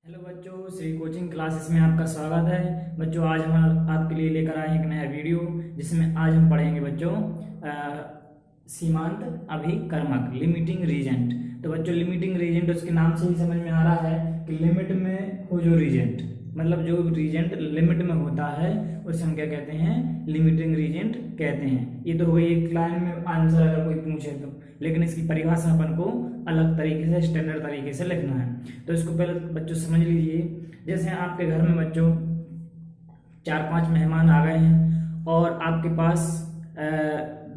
Hello बच्चों, Shri coaching classes में आपका स्वागत है। बच्चों, आज हम आपके लिए लेकर आए हैं एक नया वीडियो, जिसमें आज हम पढ़ेंगे बच्चों सीमांत अभिकर्मक लिमिटिंग रीजेंट। तो बच्चों, लिमिटिंग रीजेंट उसके नाम से ही समझ में आ रहा है कि लिमिट में हो जो रीजेंट, मतलब जो रीजेंट लिमिट में होता है उसे हम क्या कहते हैं, लिमिटिंग रीजेंट कहते हैं। ये तो हो गई एक लाइन में आंसर अगर कोई पूछे तो, लेकिन इसकी परिभाषा अपन को अलग तरीके से, स्टैंडर्ड तरीके से लिखना है। तो इसको पहले बच्चों समझ लीजिए। जैसे आपके घर में बच्चों 4-5 मेहमान आ गए हैं और आपके पास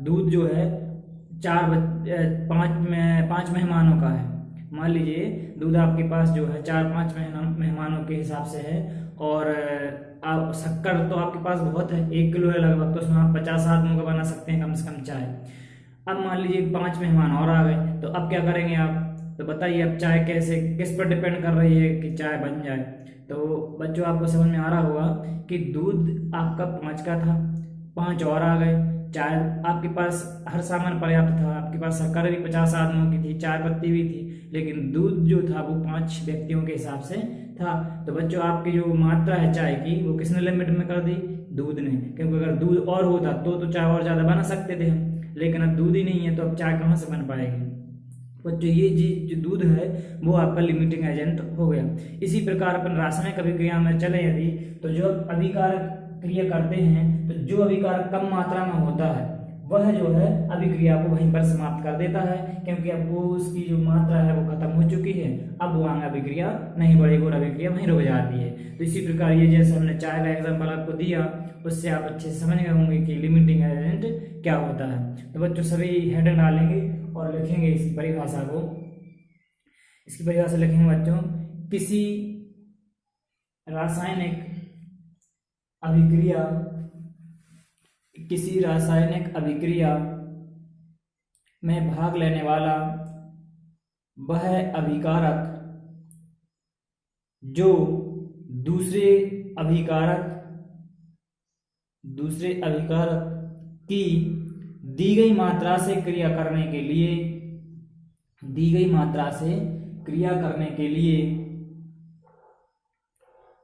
दूध जो है 5 मेहमानों का है। मान लीजिए दूध आपके पास जो है 4-5 मेहमानों के हिसाब से है, और आप शक्कर तो आपके पास बहुत है, 1 किलो है लगभग, तो उसमें आप 50 आदमियों का बना सकते हैं कम से कम चाय। अब मान लीजिए 5 मेहमान और आ गए, तो अब क्या करेंगे आप? तो बताइए, अब चाय कैसे, किस पर डिपेंड कर रही है कि चाय बन जाए? तो बच्चों, आपको समझ में आ रहा होगा कि दूध आपका 5 का था, 5 और आ गए। चाय आपके पास हर सामान पर्याप्त था, आपके पास शक्कर भी 50 आदमियों की थी, चाय पत्ती भी थी, लेकिन दूध जो था वो 5 व्यक्तियों के हिसाब से था। तो बच्चों, आपकी जो मात्रा है चाय की, वो किसने लिमिट में कर दी? दूध ने। क्योंकि अगर दूध और होता तो चाय और ज्यादा बना सकते थे हम, लेकिन अब दूध ही नहीं है तो अब चाय कहाँ से बन पाएगी? बच्चों, ये जो दूध है वो आपका लिमिटिंग एजेंट हो गया। इसी प्रकार अपन रासायनिक अभिक्रिया में चले यदि, तो जो अभिकारक क्रिया करते हैं, तो जो अभिकारक कम मात्रा में होता है वह जो है अभिक्रिया को वहीं पर समाप्त कर देता है, क्योंकि अब वो उसकी जो मात्रा है वो खत्म हो चुकी है, अब वो आगे अभिक्रिया नहीं बढ़ेगी और अभिक्रिया वहीं रुक जाती है। तो इसी प्रकार ये जैसे हमने चाय का एग्जाम्पल आपको दिया, उससे आप अच्छे से समझ गए होंगे कि लिमिटिंग एजेंट क्या होता है। तो बच्चों, सभी हेडर डालेंगे और लिखेंगे इसकी परिभाषा को। इसकी परिभाषा लिखेंगे बच्चों, किसी रासायनिक अभिक्रिया में भाग लेने वाला वह अभिकारक जो दूसरे अभिकारक की दी गई मात्रा से क्रिया करने के लिए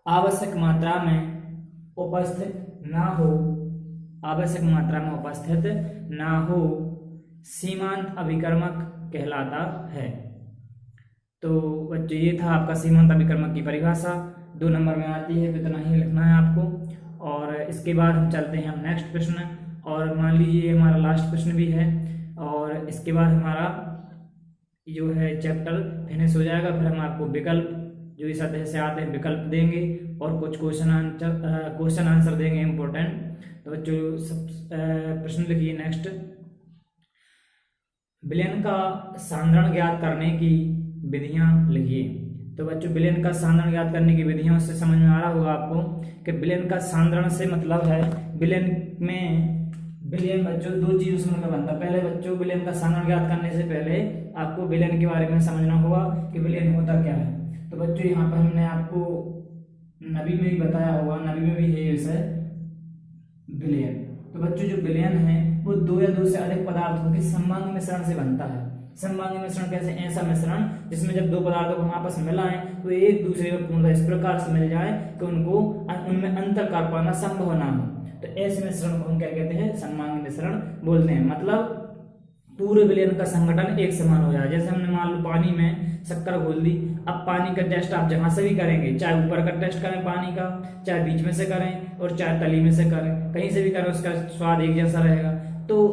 आवश्यक मात्रा में उपस्थित ना हो सीमांत अभिकर्मक कहलाता है। तो बच्चों, ये था आपका सीमांत अभिकर्मक की परिभाषा। 2 नंबर में आती है, तो इतना ही लिखना है आपको। और इसके बाद हम चलते हैं हम नेक्स्ट प्रश्न, और मान लीजिए हमारा लास्ट प्रश्न भी है, और इसके बाद हमारा जो है चैप्टर फिनिश हो जाएगा। फिर हम आपको विकल्प जो इस अध्याय से आते हैं विकल्प देंगे, और कुछ क्वेश्चन आंसर देंगे इम्पोर्टेंट। तो बच्चों, प्रश्न लिखिए नेक्स्ट। विलयन का सांद्रण ज्ञात करने की विधियां लिखिए। तो बच्चों, विलयन का सांद्रण ज्ञात करने की विधियां से समझ में आ रहा होगा आपको कि विलयन का सांद्रण से मतलब है, विलयन बच्चों 2 चीजों से मिलकर बनता है। पहले बच्चों, विलयन का सांद्रण ज्ञात करने से पहले आपको विलयन के बारे में समझना होगा कि विलयन होता क्या है। तो बच्चों, यहाँ पर हमने आपको नवी में भी बताया होगा, नवी में भी है विषय विलयन। तो बच्चों, जो विलयन है वो 2 या 2 से अधिक पदार्थों के सममांगी मिश्रण से बनता है। सममांगी मिश्रण कैसे? ऐसा मिश्रण जिसमें जब 2 पदार्थों को आपस में मिलाएं तो एक दूसरे को पूर्णतः इस प्रकार से मिल जाए कि उनमें अंतर कर पाना संभव ना हो। तो ऐसे मिश्रण को हम क्या कहते हैं? सममांगी मिश्रण बोलते हैं। मतलब पूरे विलयन का संगठन एक समान हो जाए। जैसे हमने मान लो पानी में शक्कर घोल दी, अब पानी का टेस्ट आप जहां से भी करेंगे, चाहे ऊपर का टेस्ट करें पानी का, चाहे बीच में से करें और चाहे तली में से करें, कहीं से भी करें, उसका स्वाद एक जैसा रहेगा। तो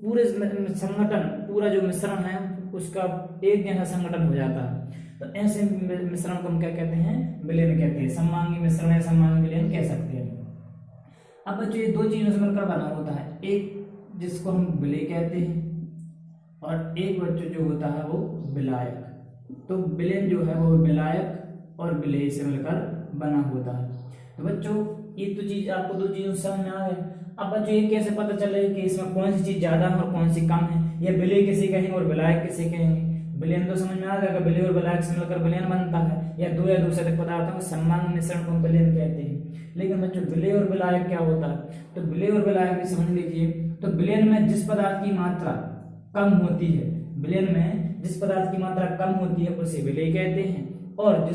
पूरे संगठन, पूरा जो मिश्रण है उसका एक जैसा संगठन हो जाता है। तो ऐसे मिश्रण को हम क्या कहते हैं? विलयन कहते हैं। सममांगी मिश्रण या सममांगी विलयन कह सकते हैं। अब बच्चों, ये 2 चीजों से मिलकर बना होता है, एक जिसको हम विलय कहते हैं और एक बच्चों जो होता है वो विलायक। तो विलयन जो है वो विलायक और विलेय से मिलकर बना होता है। तो बच्चों, ये तो चीज आपको 2 चीजों से समझ में आ गए। अब बच्चों, ये कैसे पता चले कि इसमें कौन सी चीज ज्यादा है और कौन सी कम है, या विलेय किसे कहेंगे और विलायक किसे कहेंगे? विलयन तो समझ में आ गया कि विलेय और विलायक से मिलकर विलयन बनता है, या 2 या 2 से अधिक पदार्थों के सममांगी मिश्रण को हम विलयन कहते हैं। लेकिन बच्चों, विलेय और विलायक क्या होता है? तो विलेय और विलायक भी समझ लीजिए। तो विलयन में जिस पदार्थ की मात्रा कम होती है, विलयन में जिस पदार्थ की मात्रा कम होती है उसे विलेय कहते हैं, और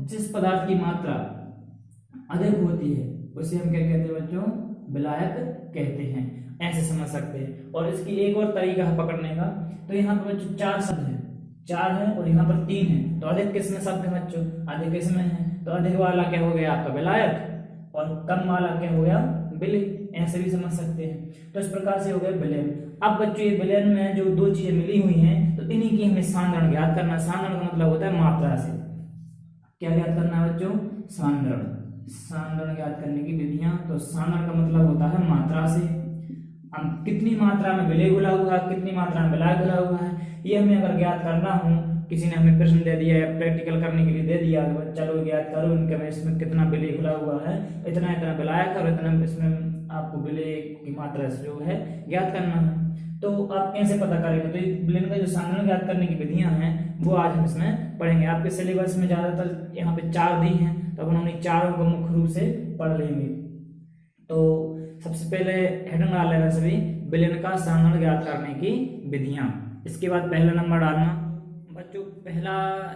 जिस पदार्थ की मात्रा अधिक होती है उसे हम क्या कहते हैं बच्चों, विलायक कहते हैं। ऐसे समझ सकते हैं। और इसकी एक और तरीका है पकड़ने का। तो यहाँ पर बच्चों 4 शब्द है, 4 है और यहाँ पर 3 है। तो अधिक किसमें शब्द है बच्चों, अधिक किसमें है, तो अधिक वाला क्या हो गया आपका विलायक और कम वाला क्या हो गया विलय। ऐसे भी समझ सकते हैं। तो इस प्रकार से हो गया विलयन। अब बच्चों ये विलयन में जो दो चीजें मिली हुई हैं तो इन्हीं की हमें सांद्रण ज्ञात करना। सांद्रण का मतलब होता है मात्रा से। क्या ज्ञात करना है बच्चों, सांद्रण। सांद्रण ज्ञात करने की विधियां। तो सांद्रण का मतलब होता है मात्रा से। हम कितनी मात्रा में विलय घुला हुआ है, कितनी मात्रा में विलायक घुला हुआ है, ये हमें अगर ज्ञात करना हो, किसी ने हमें प्रश्न दे दिया है, प्रैक्टिकल करने के लिए दे दिया, तो चलो ज्ञात करो इनके में इसमें कितना विलय घुला हुआ है, इतना इतना विलायक और इतना इसमें आपको विलय की मात्रा से जो है ज्ञात करना है। तो आप कैसे पता करेंगे, तो विलयन का जो सांद्रण ज्ञात करने की विधियां हैं वो आज हम इसमें पढ़ेंगे। आपके सिलेबस में ज्यादातर यहाँ पे 4 दी हैं, तो उन्होंने चारों को मुख्य रूप से पढ़ लेंगे। तो सबसे पहले हेडिंग डाल लेना सभी, विलयन का सांद्रण ज्ञात करने की विधियां। इसके बाद पहला नंबर डालना बच्चों। पहला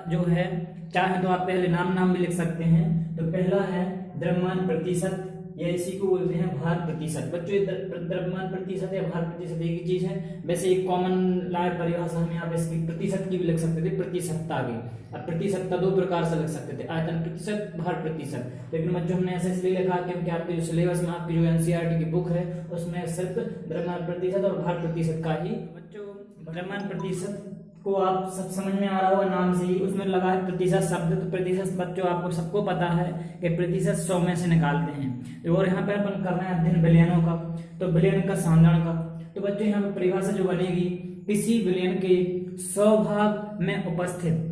जो है, चाहे तो आप पहले नाम भी लिख सकते हैं। तो पहला है द्रव्यमान प्रतिशत, या इसी को बोलते हैं भार प्रतिशत। बच्चों द्रव्यमान प्रतिशत या भार प्रतिशत एक ही चीज है। वैसे एक कॉमन लाइफ परिभाषा में आप इसकी प्रतिशत की भी लिख सकते थे, प्रतिशतता की। अब प्रतिशतता 2 प्रकार से लिख सकते थे, आयतन प्रतिशत, भार प्रतिशत। लेकिन बच्चों हमने ऐसे इसलिए लिखा क्योंकि आपके जो सिलेबस में आपकी जो एनसीईआरटी की बुक है उसमें सिर्फ द्रव्यमान प्रतिशत और भार प्रतिशत का ही। बच्चों द्रव्यमान प्रतिशत को आप सब समझ में आ रहा होगा नाम से ही, उसमें लगा है प्रतिशत शब्द। तो प्रतिशत बच्चों आपको सबको पता है कि प्रतिशत 100 में से निकालते हैं। और यहाँ पे अपन कर रहे हैं अध्ययन विलयनों का, तो विलयन का सांद्रण का। तो बच्चों यहाँ पे परिभाषा जो बनेगी, किसी विलयन के 100 भाग में उपस्थित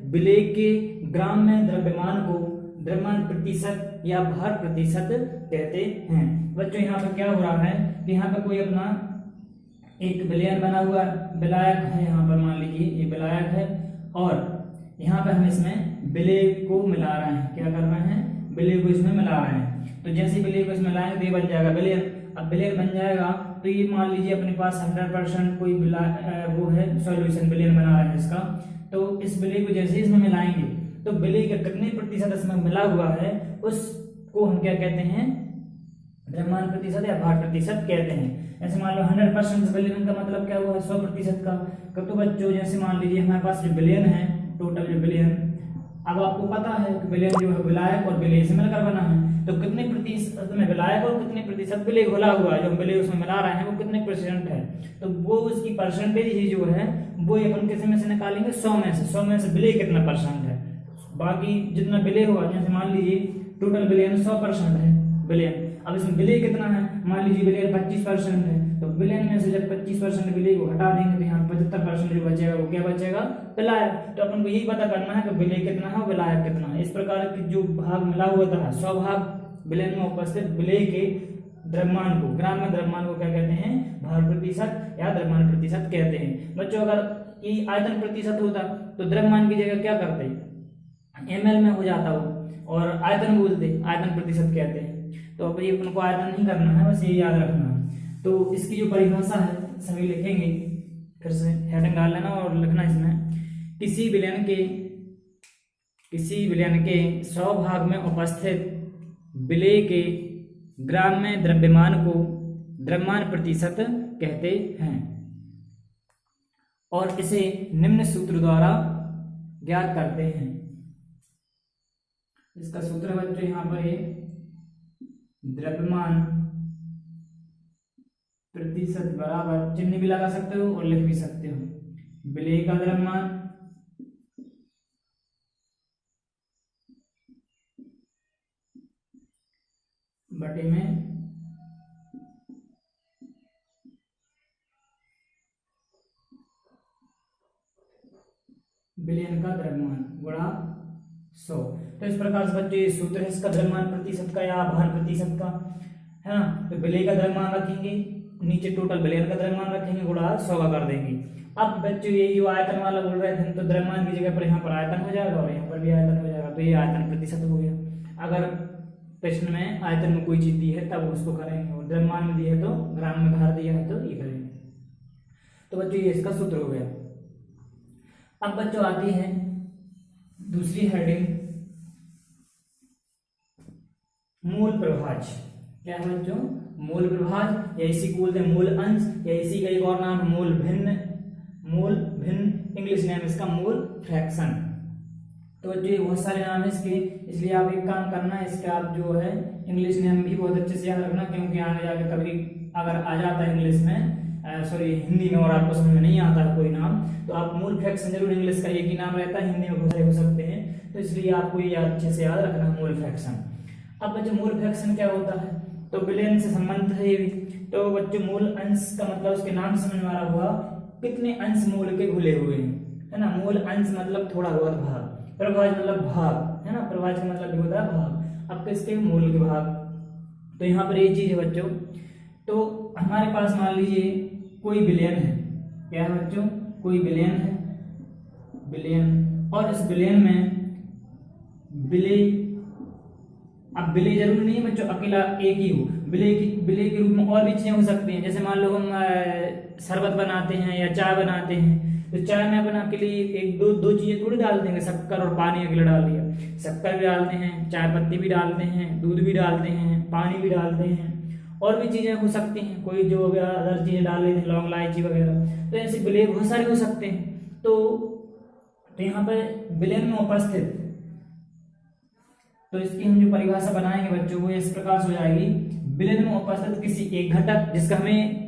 विलय के ग्राम में द्रव्यमान को द्रव्यमान प्रतिशत या भार प्रतिशत कहते हैं। बच्चों यहाँ पे क्या हो रहा है कि यहाँ पे कोई अपना एक विलयन बना हुआ विलायक है, यहाँ पर मान लीजिए ये विलायक है, और यहाँ पे हम इसमें विलय को मिला रहे हैं। क्या कर रहे हैं, विलय को इसमें मिला रहे हैं। तो जैसे विलय को इसमें मिलाएंगे तो ये बन जाएगा विलयन। अब विलयन बन जाएगा तो ये मान लीजिए अपने पास 100% कोई वो है सॉल्यूशन, विलयन बना रहे हैं इसका। तो इस विलय को जैसे इसमें मिलाएंगे तो विलय का कितने प्रतिशत इसमें मिला हुआ है उसको हम क्या कहते हैं, द्रव्यमान प्रतिशत या भार प्रतिशत कहते हैं। ऐसे मान लो 100% विलयन का मतलब क्या हुआ, 100% का। तो बच्चों जैसे मान लीजिए हमारे पास जो विलयन है, टोटल जो विलयन, अब आपको पता है कि विलयन जो है विलायक और विलय से मिलकर बना है। तो कितने प्रतिशत में विलायक और कितने प्रतिशत विलय घुला हुआ है, जो विलय उसमें मिला रहे हैं वो कितने % है, तो वो उसकी परसेंटेज ही जो है वो अपन किस में से निकालेंगे, 100 में से। 100 में से विलय कितना % है, बाकी जितना विलय हुआ, जैसे मान लीजिए टोटल विलयन 100% है विलयन। अब इसमें विलय कितना है, मान लीजिए विलयन 25% है, तो विलयन में से जब 25% विलय को हटा देंगे तो यहाँ 75% जो बचेगा वो क्या बचेगा, विलायक। तो अपन को यही पता करना है कि विलय कितना है, विलायक कितना है। इस प्रकार की जो भाग मिला हुआ था 100 भाग विलयन में उपस्थित विलय के द्रव्यमान को, ग्राम में द्रव्यमान को क्या कहते हैं, भार प्रतिशत या द्रव्यमान प्रतिशत कहते हैं। बच्चों अगर ये आयतन प्रतिशत होता तो द्रव्यमान की जगह क्या करते, ml में हो जाता वो, और आयतन बोलते, आयतन प्रतिशत कहते हैं। तो अब ये अपन को आयतन नहीं करना है, बस ये याद रखना है। तो इसकी जो परिभाषा है सभी लिखेंगे, फिर से हेडिंग डाल लेना और लिखना इसमें, किसी विलयन के 100 भाग में उपस्थित विलय के ग्राम में द्रव्यमान को द्रव्यमान प्रतिशत कहते हैं, और इसे निम्न सूत्र द्वारा ज्ञात करते हैं। इसका सूत्र बच्चों यहाँ पर है, द्रव्यमान प्रतिशत बराबर, चिन्ह भी लगा सकते हो और लिख भी सकते हो, विलय का द्रव्यमान बटे में विलयन का द्रव्यमान गुणा 100। तो इस प्रकार से बच्चों ये सूत्र है इसका, द्रव्यमान प्रतिशत का या भार प्रतिशत का, है ना। तो विलय का द्रव्यमान रखेंगे, नीचे टोटल विलयन का द्रव्यमान रखेंगे, गुणा 100 का कर देंगे। अब बच्चों ये जो आयतन वाला बोल रहे थे, तो द्रव्यमान की जगह पर यहाँ पर आयतन हो जाएगा और यहाँ पर भी आयतन हो जाएगा, तो ये आयतन प्रतिशत हो गया। अगर प्रश्न में आयतन में कोई चीज दी है तब उसको करेंगे, और द्रव्यमान में दी है तो ग्राम में भार दिया है तो ये करेंगे। तो बच्चों ये इसका सूत्र हो गया। अब बच्चों आती है दूसरी हेडिंग, मूल प्रभाज। क्या है बच्चों? मूल प्रभाज, या इसी को बोलते हैं मूल अंश, या इसी का एक और नाम मूल भिन्न। मूल भिन्न इंग्लिश नेम इसका मूल फ्रैक्शन। तो बच्चों ये बहुत सारे नाम है इसके, इसलिए आप एक काम करना है, इसका आप जो है इंग्लिश नेम भी बहुत अच्छे से याद रखना, क्योंकि आगे जाके कभी अगर आ जाता है इंग्लिश में सॉरी हिंदी में और आपको समझ में नहीं आता है कोई नाम, तो आप मूल फ्रैक्शन जरूर, इंग्लिश का एक ही नाम रहता है, हिंदी में बहुत सारे हो सकते हैं, तो इसलिए आपको ये अच्छे से याद रखना है मूल फ्रैक्शन। अब बच्चों मूल फ्रैक्शन क्या होता है? तो विलयन से संबंधित है ये भी। तो बच्चों मूल अंश का मतलब उसके नाम से समझ में आ रहा हुआ कितने अंश मूल के घुले हुए हैं, है ना। मूल अंश मतलब थोड़ा बहुत भाग, प्रभाज मतलब भाग, है ना। प्रभाज का मतलब भी होता है भाग। अब किसके? मूल के भाग। तो यहाँ पर ये चीज है बच्चों। तो हमारे पास मान लीजिए कोई विलयन है। क्या है बच्चों? कोई विलयन है, विलयन, और इस विलयन में विलय, अब विलय जरूरी नहीं है बच्चों अकेला एक ही हो, विलय के रूप में और भी चीजें हो सकती हैं। जैसे मान लो हम शरबत बनाते हैं या चाय बनाते हैं, तो चाय में अपन अकेले एक दो चीजें थोड़ी डाल देंगे, शक्कर और पानी अकेले डाल दिया। शक्कर भी डालते हैं, चाय पत्ती भी डालते हैं, दूध भी डालते हैं, पानी भी डालते हैं, और भी चीजें हो सकती हैं, कोई जो अदर चीजें डाल लेते हैं, लौंग इलायची वगैरह। तो ऐसे विलय बहुत सारे हो सकते हैं। तो यहाँ पर विलयन में उपस्थित, तो इसकी हम जो परिभाषा बनाएंगे बच्चों वो इस प्रकार से हो जाएगी, विलयन में उपस्थित किसी एक घटक जिसका हमें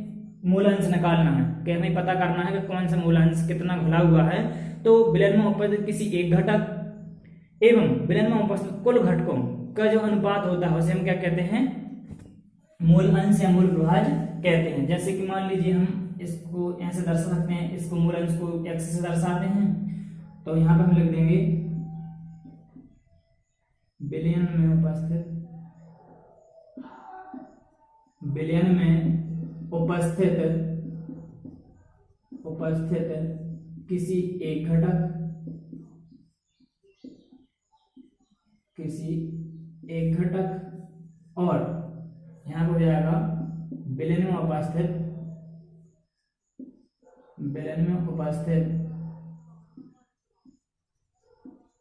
मूलांश निकालना है, कि हमें पता करना है कि कौन सा मूलांश कितना घुला हुआ है। तो विलयन में उपस्थित किसी एक घटक एवं विलयन में उपस्थित कुल घटकों का जो अनुपात होता है उसे हम क्या कहते हैं? मूल अंश या मूल प्रभाज कहते हैं। जैसे कि मान लीजिए हम इसको ऐसे दर्शा सकते हैं, इसको मूल अंश को x से दर्शाते हैं, तो यहाँ पर हम लिख देंगे विलयन में उपस्थित, विलयन में उपस्थित किसी एक घटक, किसी एक घटक, और यहां पर हो जाएगा विलयन में उपस्थित, विलयन में उपस्थित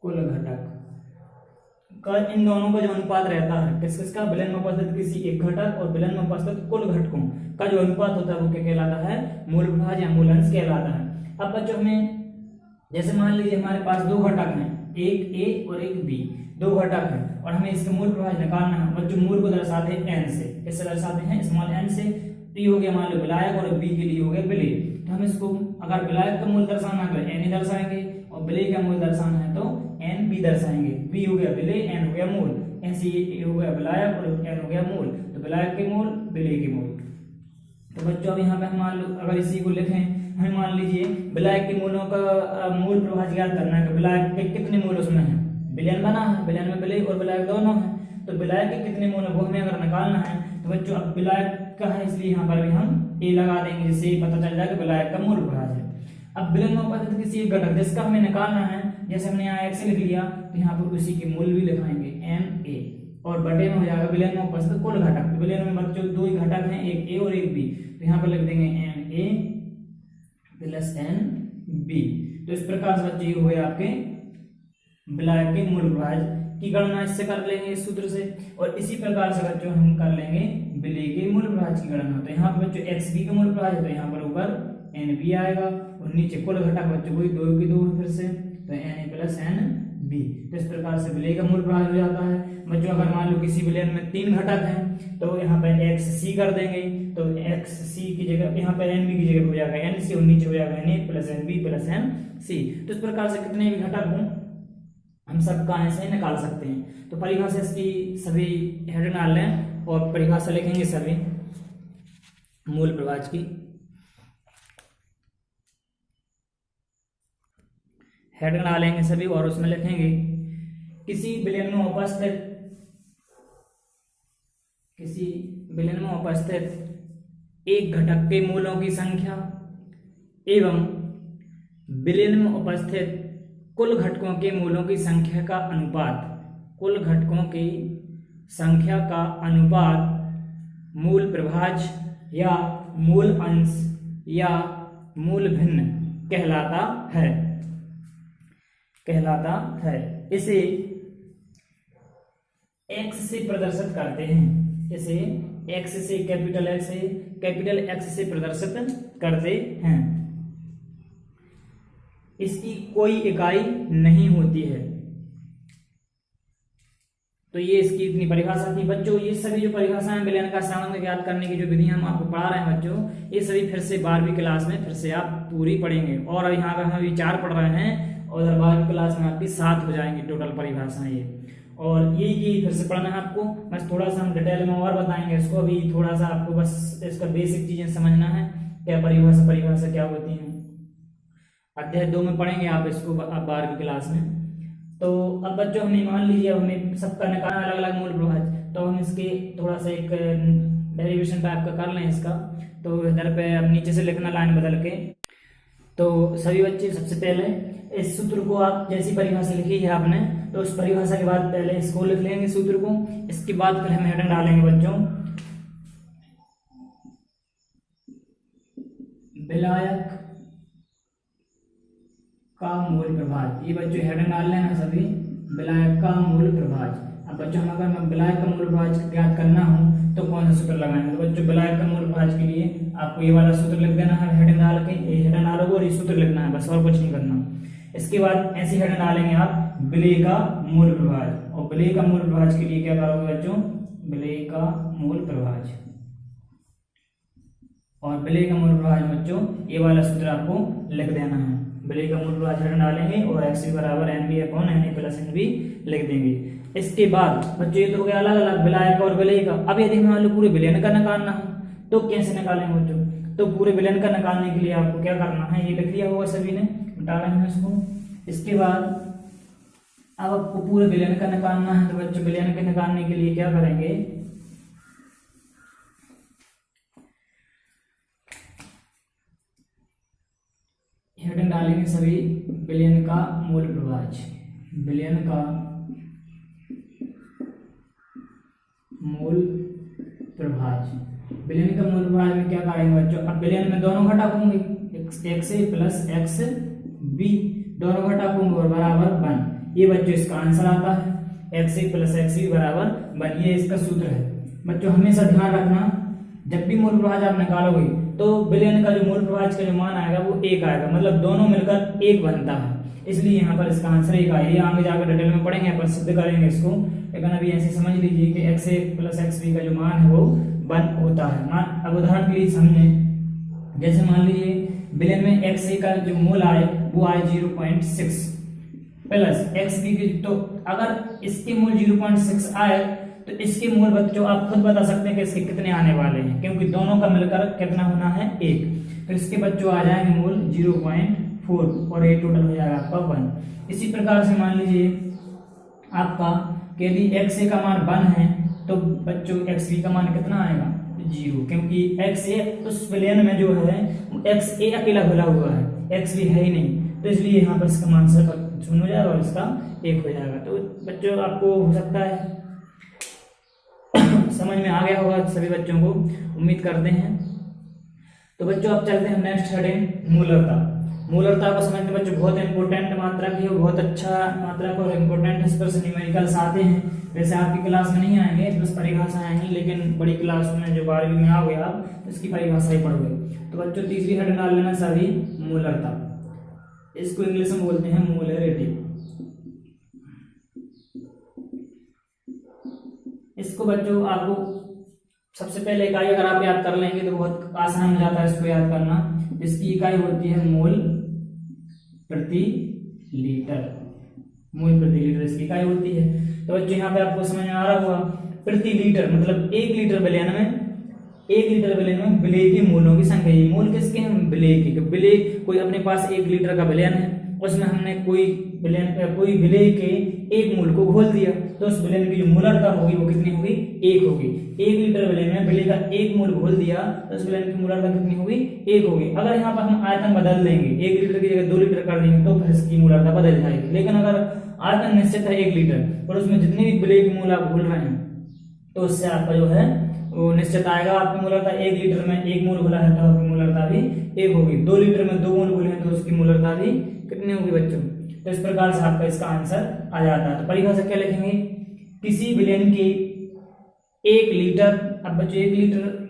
कुल घटक का, इन दोनों का जो अनुपात रहता है किस किसका? विलयन में उपस्थित किसी एक घटक और विलयन में उपस्थित कुल घटकों का जो अनुपात होता है वो क्या कहलाता है? मूल प्रभाज या मूल अंश कहलाता है। अब बच्चों हमें जैसे मान लीजिए हमारे पास दो घटक हैं, एक ए और एक बी, दो घटक हैं, और हमें इसका मूल प्रभाज निकालना है। बच्चों मूल को दर्शाते हैं एन से, किससे दर्शाते हैं? स्मॉल एन से। पी हो गया मान लो विलायक और बी के लिए हो गया विलय। तो हम इसको अगर विलायक का मूल दर्शाना है तो एन ही दर्शाएंगे, और विलय का मूल दर्शाना है तो एन बी दर्शाएंगे। बी हो गया विलय, एन हो गया मूल, ऐसे ये हो गया विलायक और एन हो गया मूल। तो विलायक के मूल, विलय के मूल। तो बच्चों अब यहाँ पे हम मान लो अगर इसी को लिखें, हमें मान लीजिए विलायक के मूलों का मूल प्रभाज ज्ञात करना है कि विलायक के कितने मूल उसमें हैं। विलयन बना है, विलयन में विलय और विलायक दोनों हैं, तो विलायक के कितने मूल है वो हमें अगर निकालना है। तो बच्चों अब विलायक का है इसलिए यहाँ पर भी हम ए लगा देंगे, जिससे पता चल जाएगा विलायक का मूल प्रभाज है। अब विलयन में उपस्थित किसी एक घटक जिसका हमें निकालना है, जैसे हमने यहाँ x लिख लिया, तो यहाँ पर उसी के मूल भी लिखाएंगे एन ए, और बटे में हो जाएगा विलयन में उपस्थित कुल घटक। विलयन में बच्चों दो ही घटक हैं, एक ए और एक बी, तो यहाँ पर लिख देंगे N A plus N B. तो इस प्रकार से बच्चे ये हुए आपके विलायक के मूल प्रभाज की गणना इससे कर लेंगे इस सूत्र से, और इसी प्रकार से बच्चों हम कर लेंगे विलय के मूल प्रभाज की गणना। तो यहाँ पर बच्चों एक्स बी का मूल प्रभाज है, तो यहाँ पर ऊपर एन बी आएगा, और नीचे कुल घटक बच्चों कोई दो की दो फिर से, तो N A plus N B. तो इस प्रकार से विलय का मूल प्रभाज हो जाता है। बच्चों अगर मान लो किसी विलयन में तीन घटक हैं, तो यहाँ पे एक्स सी कर देंगे, तो एक्स सी की जगह यहाँ पे एन बी की जगह हो जाएगा एन सी, और नीचे हो जाएगा N A plus N B plus N C. तो इस प्रकार से कितने भी घटक हों हम सबका ऐसे निकाल सकते हैं। तो परिभाषा इसकी सभी हेड डाल लें और परिभाषा लिखेंगे सभी मूल प्रभाज की। हेड डालेंगे सभी और उसमें लिखेंगे किसी विलयन में उपस्थित, किसी विलयन में उपस्थित एक घटक के मूलों की संख्या एवं विलयन में उपस्थित कुल घटकों के मूलों की संख्या का अनुपात, कुल घटकों की संख्या का अनुपात मूल प्रभाज या मूल अंश या मूल भिन्न कहलाता है। कहलाता है। इसे एक्स से प्रदर्शित करते हैं, इसे एक्स से कैपिटल एक्स से प्रदर्शित करते हैं। इसकी कोई इकाई नहीं होती है। तो ये इसकी इतनी परिभाषा थी बच्चों। ये सभी जो परिभाषाएं विलयन का सामान्य ज्ञात करने की जो विधि हम आपको पढ़ा रहे हैं बच्चों, ये सभी फिर से 12वीं क्लास में फिर से आप पूरी पढ़ेंगे। और यहाँ पर हम अभी 4 पढ़ रहे हैं और 12वीं क्लास में आपकी 7 हो जाएंगी टोटल परिभाषाएं ये। और ये फिर से पढ़ना है आपको, बस थोड़ा सा हम डिटेल में और बताएंगे इसको। अभी थोड़ा सा आपको बस इसका बेसिक चीजें समझना है, क्या परिभाषा क्या होती है। अध्याय 2 में पढ़ेंगे आप इसको अब 12वीं क्लास में। तो अब बच्चों हमें मान लीजिए हमें सबका निकालना अलग अलग मूल प्रभाज, तो हम इसके थोड़ा सा एक डेरिवेशन टाइप का कर लें इसका। तो इधर पे अब नीचे से लिखना लाइन बदल के। तो सभी बच्चे सबसे पहले इस सूत्र को आप जैसी परिभाषा लिखी है आपने, तो उस परिभाषा के बाद पहले इसको लिख लेंगे सूत्र को। इसके बाद फिर हम हेडिंग डालेंगे बच्चों, विलायक का मूल प्रभाज। ये बच्चों हेडिंग डाल लेना सभी, विलायक का मूल प्रभाज। अब बच्चों हम अगर विलायक का मूल प्रभाज ज्ञात करना हो तो कौन सा सूत्र लगाएंगे। तो बच्चों विलायक का मूल प्रभाज के लिए आपको ये वाला सूत्र लिख देना है, हेडिंग डाल के ये हेडिंग डालोगे और ये सूत्र लिखना है, बस और कुछ नहीं करना। इसके बाद ऐसी हेडिंग डालेंगे आप, विलय का मूल प्रभाज। और विलय का मूल प्रभाज के लिए क्या करोगे बच्चों, विलय का मूल प्रभाज। और विलय का मूल प्रभाज बच्चों ये वाला सूत्र आपको लिख देना है। विलय का मूल प्रभाज हेडिंग डालेंगे और x बराबर NB/NA + NB लिख देंगे। इसके बाद बच्चों ये तो हो गया अलग अलग विलायक और विलय का। अब यदि मान लो पूरे विलयन का निकालना हो तो कैसे निकालेंगे बच्चों। तो पूरे विलयन का निकालने के लिए आपको क्या करना है, ये लिख लिया होगा सभी ने, डाला है इसको। इसके बाद अब आपको पूरे विलयन का निकालना है, तो बच्चों विलयन के निकालने के लिए क्या करेंगे, हेडिंग डालेंगे सभी, विलयन का मूल प्रभाज। विलयन का मूल प्रभाज, विलयन का मूल प्रभाज में क्या करेंगे बच्चों। अब विलयन में दोनों घटक होंगे, x a plus X B, दोनों घटक होंगे और बराबर 1। ये बच्चों इसका आंसर आता है, x a plus X B बराबर 1। ये इसका सूत्र है बच्चों। हमेशा ध्यान रखना जब भी मूल प्रभाज आप निकालोगे तो विलयन का जो मूल प्रभाज का जो मान आएगा वो 1 आएगा, मतलब दोनों मिलकर 1 बनता है। इसलिए यहाँ पर इसका आंसर 1 आएगा। ये आगे जाकर डिटेल में पढ़ेंगे, पर सिद्ध करेंगे इसको। लेकिन अभी ऐसे समझ लीजिए कि x a plus X B का जो मान है वो 1 होता है। मान अब उदाहरण के लिए समझें, जैसे मान लीजिए विलयन में x a का जो मूल आए वो आए 0.6 प्लस एक्स बी की, तो अगर इसके मूल 0.6 आए तो इसके मूल बच्चों आप खुद बता सकते हैं कि इसके कितने आने वाले हैं, क्योंकि दोनों का मिलकर कितना होना है 1। तो इसके बच्चों आ जाएंगे मूल 0.4 और ये टोटल हो जाएगा आपका 1। इसी प्रकार से मान लीजिए आपका कि यदि एक्स ए का मान 1 है तो बच्चों एक्स बी का मान कितना आएगा 0, क्योंकि एक्स ए उस विलयन में जो है एक्स ए अकेला भरा हुआ है, एक्स बी है ही नहीं। तो इसलिए यहाँ पर इसका मान 0 हो जाएगा और इसका 1 हो जाएगा। तो बच्चों आपको हो सकता है समझ में आ गया होगा सभी बच्चों को, उम्मीद करते हैं। तो बच्चों अब चलते हैं नेक्स्ट हेडिंग, मूलरता। मूलरता को समझते बच्चों बहुत इंपॉर्टेंट मात्रा की है, बहुत अच्छा मात्रा को इंपॉर्टेंट, इस पर से न्यूमेरिकल्स आते हैं। वैसे आपकी क्लास में नहीं आएंगे, बस परिभाषा आएंगी, लेकिन बड़ी क्लास में जो 12वीं में आओगे आप तो इसकी परिभाषा ही पढ़ोगे। तो बच्चों तीसरी हेडिंग डाल लेना सभी, मूलरता। इसको इंग्लिश में बोलते हैं मोलरिटी। इसको बच्चों आपको सबसे पहले इकाई अगर आप याद कर लेंगे तो बहुत आसान हो जाता है इसको याद करना। इसकी इकाई होती है मोल प्रति लीटर, मोल प्रति लीटर इसकी इकाई होती है। तो बच्चों यहाँ पे आपको समझ में आ रहा होगा, प्रति लीटर मतलब 1 लीटर विलयन में, 1 लीटर विलयन में विलय के मूलों की संख्या। ये मूल किसके हैं, विलय के। विलय कोई अपने पास 1 लीटर का विलयन है, उसमें हमने कोई विलय के 1 मूल को घोल दिया, तो उस विलयन की जो मूलरता होगी वो कितनी होगी, 1 होगी। 1 लीटर विलयन में विलय का 1 मूल घोल दिया तो उस विलयन की मूलरता कितनी होगी, 1 होगी। अगर यहाँ पर हम आयतन बदल देंगे, 1 लीटर की जगह 2 लीटर कर देंगे तो फिर इसकी मूलरता बदल जाएगी। लेकिन अगर आयतन निश्चित है 1 लीटर और उसमें जितनी भी विलय की मूल आप घोल रहे हैं तो उससे आपका जो है वो निश्चित आएगा। आपकी मूलरता 1 लीटर में 1 मूल घोला है तो आपकी मूलरता भी 1 होगी। 2 लीटर में 2 मूल घोले हैं तो उसकी मूलरता भी कितनी होगी बच्चों, तो इस प्रकार से आपका इसका आंसर आ जाता है। तो परिभाषा क्या लिखेंगे, किसी विलेन के 1 लीटर, अब बच्चों 1 लीटर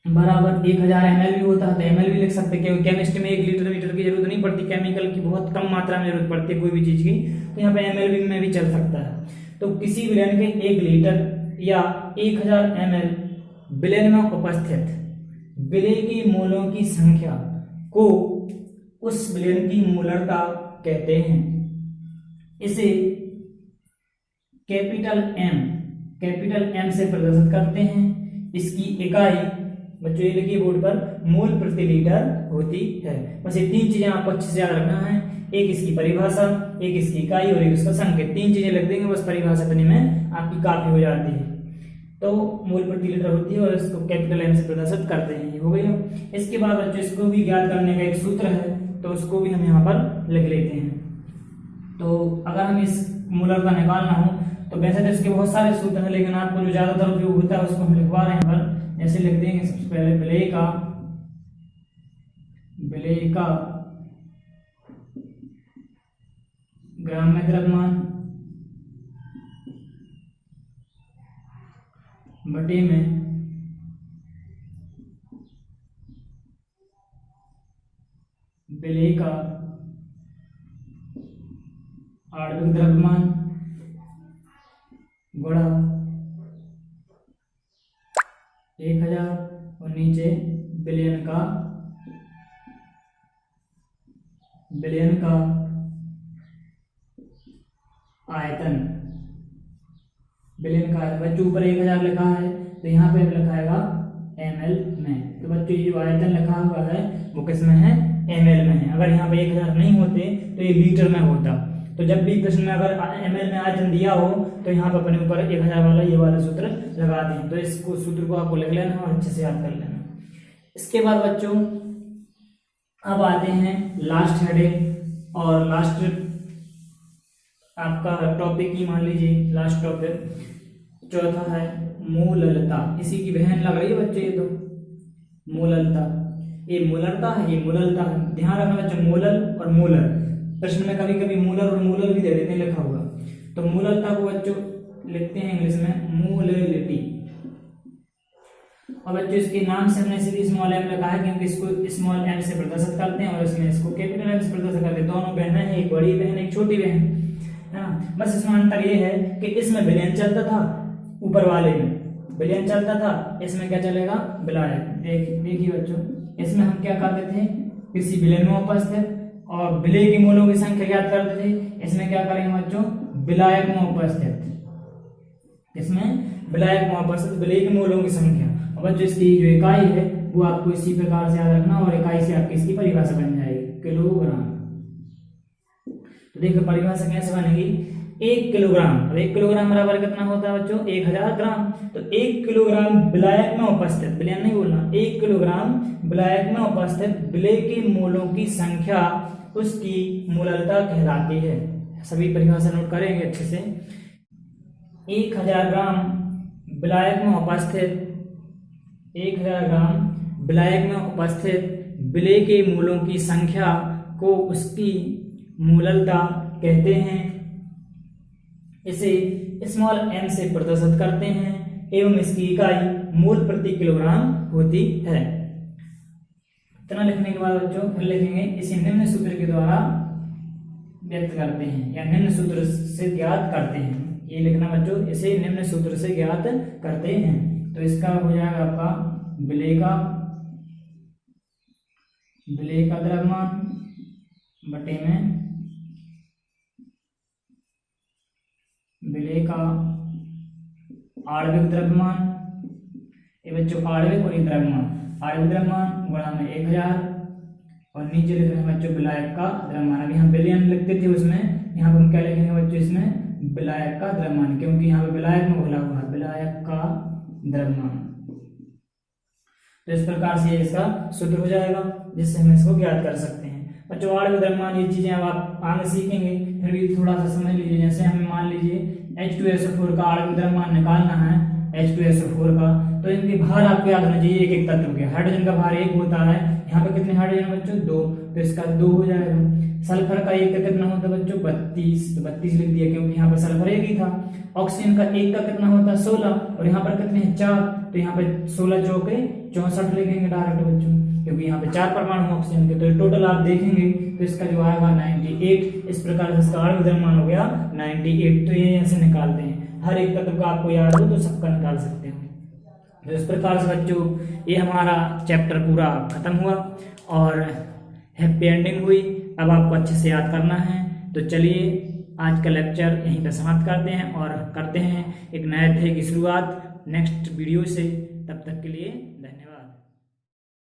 बराबर 1000 ml भी होता है, तो ml भी लिख सकते हैं क्योंकि केमिस्ट्री में 1 लीटर की जरूरत नहीं पड़ती, केमिकल की बहुत कम मात्रा में जरूरत पड़ती है कोई भी चीज की, तो यहाँ पे ml में भी चल सकता है। तो किसी विलेन के 1 लीटर या 1000 ml विलेन में उपस्थित विलेय की मोलों की संख्या को उस विलेन की मोलरता कहते हैं। इसे कैपिटल M से प्रदर्शित करते हैं। इसकी इकाई बच्चों ये लिखिए बोर्ड पर, मोल प्रति लीटर होती है। बस ये 3 चीजें आपको अच्छे से याद रखना है, एक इसकी परिभाषा, एक इसकी इकाई और एक इसका संकेत। 3 चीजें लिख देंगे बस, परिभाषा इतने में आपकी काफी हो जाती है। तो मोल प्रति लीटर होती है और इसको कैपिटल M से प्रदर्शित करते हैं, ये हो गई। इसके बाद बच्चों इसको भी ज्ञात करने का एक सूत्र है, तो उसको भी हम यहाँ पर लिख लेते हैं। तो अगर हम इस मोलर का निकालना हो तो वैसे तो इसके बहुत सारे सूत्र हैं, लेकिन आपको जो ज्यादातर उपयोग होता है उसको हम लिखवा रहे हैं यहाँ पर। जैसे लिख देंगे सबसे पहले विलेय का ग्राम में द्रव्यमान बटे में विलेय का आणविक द्रव्यमान गुणा 1000 और नीचे बिलियन का आयतन। बिलियन का आयतन बच्चों ऊपर 1000 लिखा है तो यहाँ पे लिखाएगा ml में। तो बच्चों ये जो आयतन लिखा हुआ है वो किस में है, ml में है। अगर यहाँ पे 1000 नहीं होते तो ये लीटर में होता। तो जब भी प्रश्न में अगर ml में आयतन दिया हो तो यहाँ पर अपने ऊपर 1000 वाला ये वाला सूत्र लगा दें। तो इसको सूत्र को आपको लिख लेना और अच्छे से याद कर लेना। इसके बाद बच्चों अब आते हैं लास्ट हेडिंग, और लास्ट आपका टॉपिक ही मान लीजिए, लास्ट टॉपिक चौथा है मोललता। इसी की बहन लग रही है बच्चे, ये तो मोललता, ये मोलरता है, ये मोललता है। ध्यान रखना बच्चों, मोलल और मोलर, प्रश्न में कभी कभी मोलर और मोलल भी दे देते हैं लिखा हुआ। तो मोललता को बच्चों लिखते हैं इंग्लिश में मोललिटी। और बच्चों इसके नाम से हमने सीधे स्मॉल m लिखा है क्योंकि इसको स्मॉल m से प्रदर्शित करते हैं और इसमें इसको कैपिटल M से प्रदर्शित करते हैं। दोनों बहनें हैं, एक बड़ी बहन एक छोटी बहन, है ना। बस इसमें अंतर ये है कि इसमें विलयन चलता था, ऊपर वाले में विलयन चलता था, इसमें क्या चलेगा, विलायक। देखिए बच्चों, इसमें हम क्या करते थे, किसी विलयन में उपस्थित और विलेय की मोलों की संख्या ज्ञात करते थे। इसमें क्या करेंगे बच्चों, विलायक में उपस्थित, इसमें विलायक में उपस्थित विलेय की मोलों की संख्या। और बच्चों इसकी जो इकाई है वो आपको इसी प्रकार से याद रखना, और इकाई से आपकी इसकी परिभाषा बन जाएगी, किलोग्राम। तो देखो परिभाषा कैसे बनेगी, 1 किलोग्राम। अब 1 किलोग्राम बराबर कितना होता है बच्चों, 1000 ग्राम। तो 1 किलोग्राम विलायक में उपस्थित, विलयन नहीं बोलना, 1 किलोग्राम विलायक में उपस्थित विलेय की मोलों की संख्या उसकी मोललता कहलाती है। सभी परिभाषा नोट करेंगे अच्छे से। 1000 ग्राम विलायक में उपस्थित, 1000 ग्राम विलायक में उपस्थित विलेय के मोलों की संख्या को उसकी मोललता कहते हैं। इसे स्मॉल m से प्रदर्शित करते हैं एवं इसकी इकाई मोल प्रति किलोग्राम होती है। इतना लिखने के बाद बच्चों फिर लिखेंगे, इसे निम्न सूत्र के द्वारा व्यक्त करते हैं या निम्न सूत्र से ज्ञात करते हैं। ये लिखना बच्चों, इसे निम्न सूत्र से ज्ञात करते हैं। तो इसका हो जाएगा आपका विलेय का द्रव्यमान बटे में विलेय का आणविक द्रव्यमान। ये बच्चों आणविक और द्रव्यमान, आणविक द्रव्यमान गुणा में 1000 और नीचे लिख रहे हैं बच्चों विलायक का द्रव्यमान। अभी हम विलयन लिखते थे उसमें, यहाँ पर हम क्या लिखेंगे बच्चों, इसमें विलायक का द्रव्यमान, क्योंकि यहाँ पे विलायक में बोला हुआ है, विलायक का द्रव्यमान। तो इस प्रकार से इसका सूत्र हो जाएगा जिससे हम इसको ज्ञात कर सकते हैं। बच्चों आणविक द्रव्यमान ये चीजें अब आप आगे सीखेंगे, फिर भी थोड़ा सा समझ लीजिए। जैसे हमें मान लीजिए H2SO4 का आणविक द्रव्यमान निकालना है, H2SO4 का, तो इनके भार आपको याद होना चाहिए, एक एक तत्व के। हाइड्रोजन का भार 1 होता है, यहाँ पे कितने हाइड्रोजन बच्चों 2, तो इसका 2 हो जाएगा। सल्फर का 1 का कितना होता है बच्चों 32, तो 32 लिख दिया क्योंकि यहाँ पे सल्फर 1 ही था। ऑक्सीजन का 1 का कितना होता है 16, और यहाँ पर कितने 4, तो यहाँ पे 16 चौके 64 लिखेंगे डायरेक्ट बच्चों, क्योंकि यहाँ पे 4 परमाणु ऑक्सीजन के। तो टोटल आप देखेंगे तो इसका जो आएगा 98। इस प्रकार से इसका आणविक द्रव्यमान हो गया 98। तो ये ऐसे निकालते हैं, हर एक तत्व का आपको याद हो तो सबका निकाल सकते हैं। तो इस प्रकार से बच्चों ये हमारा चैप्टर पूरा खत्म हुआ और हैप्पी एंडिंग हुई। अब आपको अच्छे से याद करना है। तो चलिए आज का लेक्चर यहीं पर समाप्त करते हैं और करते हैं एक नए अध्याय की शुरुआत नेक्स्ट वीडियो से। तब तक के लिए धन्यवाद।